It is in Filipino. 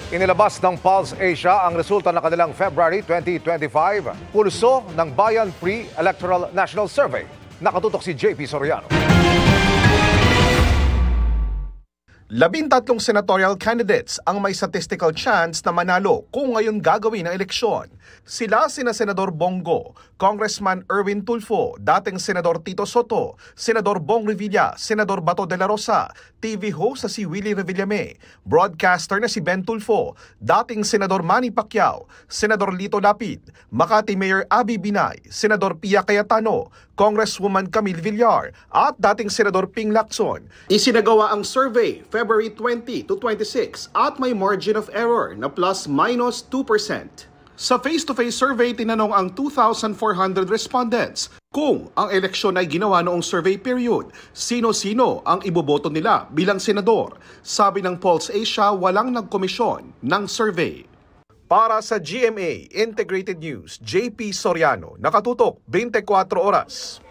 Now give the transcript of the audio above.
Inilabas ng Pulse Asia ang resulta ng kanilang February 2025 Pulso ng Bayan Pre-Electoral National Survey. Nakatutok si JP Soriano. 13 senatorial candidates ang may statistical chance na manalo kung ngayon gagawin ang eleksyon. Sina Senador Bongo, Congressman Erwin Tulfo, dating Senador Tito Soto, Senador Bong Revilla, Senador Bato de la Rosa, TV host na si Willie Revillame, broadcaster na si Ben Tulfo, dating Senador Manny Pacquiao, Senador Lito Lapid, Makati Mayor Abby Binay, Senador Pia Cayetano, Congresswoman Camille Villar at dating Senador Ping Lacson. Isinagawa ang survey February 20 to 26 at may margin of error na plus-minus 2%. Sa face-to-face survey, tinanong ang 2,400 respondents kung ang eleksyon ay ginawa noong survey period, sino-sino ang iboboto nila bilang senador. Sabi ng Pulse Asia, walang nagkomisyon ng survey. Para sa GMA Integrated News, JP Soriano, nakatutok 24 oras.